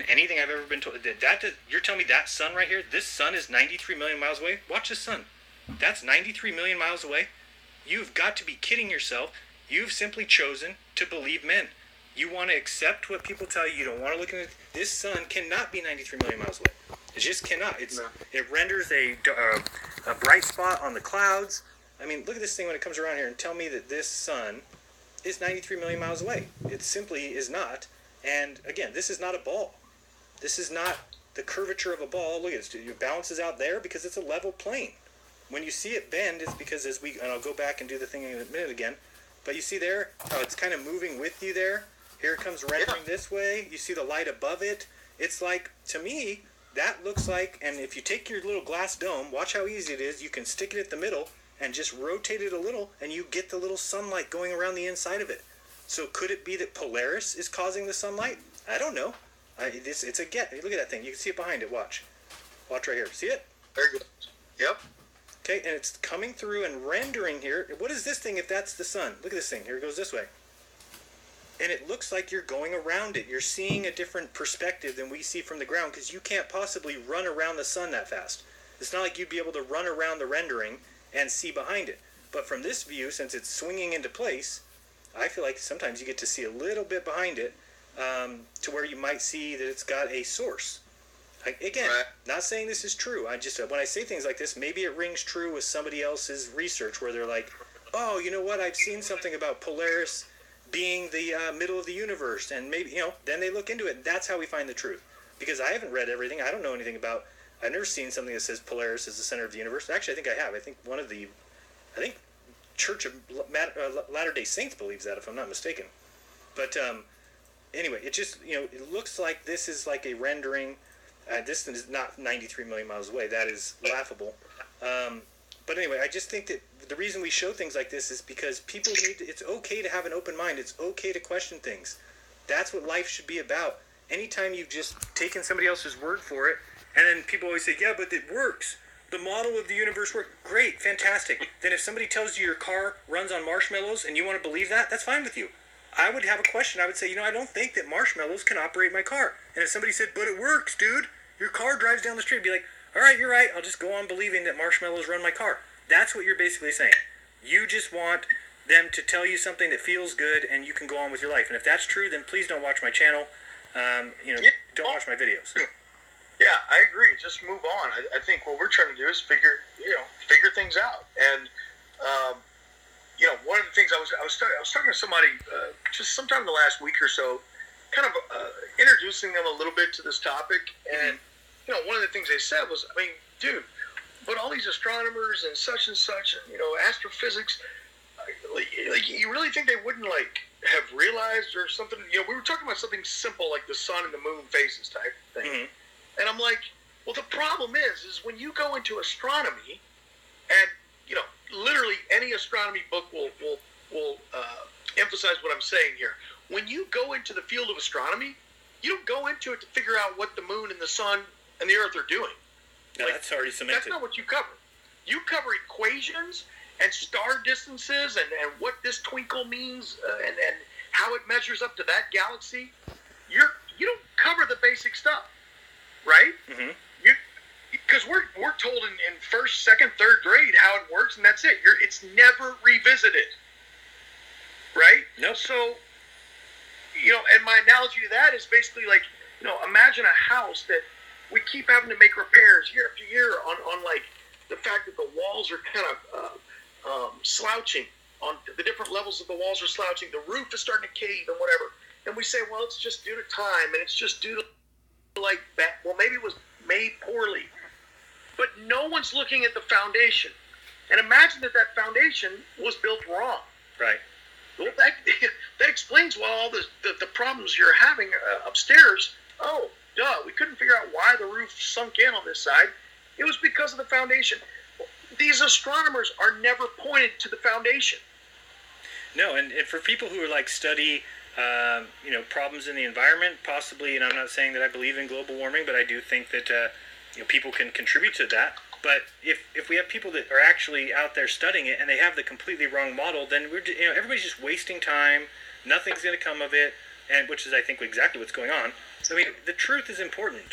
anything I've ever been told. You're telling me that sun right here, this sun is 93 million miles away? Watch this sun. That's 93 million miles away? You've got to be kidding yourself. You've simply chosen to believe men. You want to accept what people tell you. You don't want to look at it. This sun cannot be 93 million miles away. It just cannot. It renders a bright spot on the clouds. I mean, look at this thing when it comes around here and tell me that this sun is 93 million miles away. It simply is not. And again, this is not a ball. This is not the curvature of a ball. Look at this. It balances out there because it's a level plane. When you see it bend, it's because and I'll go back and do the thing in a minute again, but you see there how it's kind of moving with you there? Here it comes rendering this way. You see the light above it. It's like, to me, that looks like, and if you take your little glass dome, watch how easy it is. You can stick it at the middle and just rotate it a little, and you get the little sunlight going around the inside of it. So could it be that Polaris is causing the sunlight? I don't know. It's a get. Look at that thing. You can see it behind it. Watch. Watch right here. See it? Very good. Yep. Okay, and it's coming through and rendering here. What is this thing if that's the sun? Look at this thing. Here it goes this way. And it looks like you're going around it. You're seeing a different perspective than we see from the ground because you can't possibly run around the sun that fast. It's not like you'd be able to run around the rendering and see behind it. But from this view, since it's swinging into place, I feel like sometimes you get to see a little bit behind it to where you might see that it's got a source. Again, not saying this is true. When I say things like this, maybe it rings true with somebody else's research where they're like, oh, you know what? I've seen something about Polaris being the middle of the universe. And maybe, then they look into it. And that's how we find the truth. Because I haven't read everything. I don't know anything about, I've never seen something that says Polaris is the center of the universe. Actually, I think I have. I think Church of Latter-day Saints believes that, if I'm not mistaken. But anyway, it just, it looks like this is like a rendering. This is not 93 million miles away. That is laughable. But anyway, I just think that the reason we show things like this is because people it's okay to have an open mind. It's okay to question things. That's what life should be about. Anytime you've just taken somebody else's word for it, and then people always say, yeah, but it works. The model of the universe works. Great, fantastic. Then if somebody tells you your car runs on marshmallows and you want to believe that, that's fine with you. I would have a question. I would say, I don't think that marshmallows can operate my car. And if somebody said, but it works, dude. Your car drives down the street. Be like, all right, you're right. I'll just go on believing that marshmallows run my car. That's what you're basically saying. You just want them to tell you something that feels good and you can go on with your life. And if that's true, then please don't watch my channel. Don't watch my videos. Yeah, I agree. Just move on. I think what we're trying to do is figure things out. And, one of the things I was talking to somebody just sometime in the last week or so, kind of introducing them a little bit to this topic. And, one of the things they said was, dude, but all these astronomers and such, and astrophysics, you really think they wouldn't, have realized or something? We were talking about something simple like the sun and the moon phases type thing. Mm-hmm. And I'm like, well, the problem is when you go into astronomy, and, literally any astronomy book will emphasize what I'm saying here. When you go into the field of astronomy, you don't go into it to figure out what the moon and the sun and the earth are doing. No, that's already cemented. That's not what you cover. You cover equations and star distances and what this twinkle means and how it measures up to that galaxy. You don't cover the basic stuff, right? Mm-hmm. Because we're told in first, second, third grade how it works, and that's it. It's never revisited, right? Nope. So, and my analogy to that is basically like, imagine a house that we keep having to make repairs year after year on like the fact that the walls are kind of slouching. On the different levels of the walls are slouching. The roof is starting to cave and whatever. And we say, well, it's just due to time, and it's just due to like that. Well, maybe it was made poorly. But no one's looking at the foundation. And imagine that foundation was built wrong. Right. Well, that explains why all the problems you're having upstairs. Oh, duh, we couldn't figure out why the roof sunk in on this side. It was because of the foundation. These astronomers are never pointed to the foundation. No, and for people who are study problems in the environment, possibly, and I'm not saying that I believe in global warming, but I do think that people can contribute to that. But if we have people that are actually out there studying it and they have the completely wrong model, then everybody's just wasting time. Nothing's going to come of it, and which is, I think, exactly what's going on. I mean, the truth is important.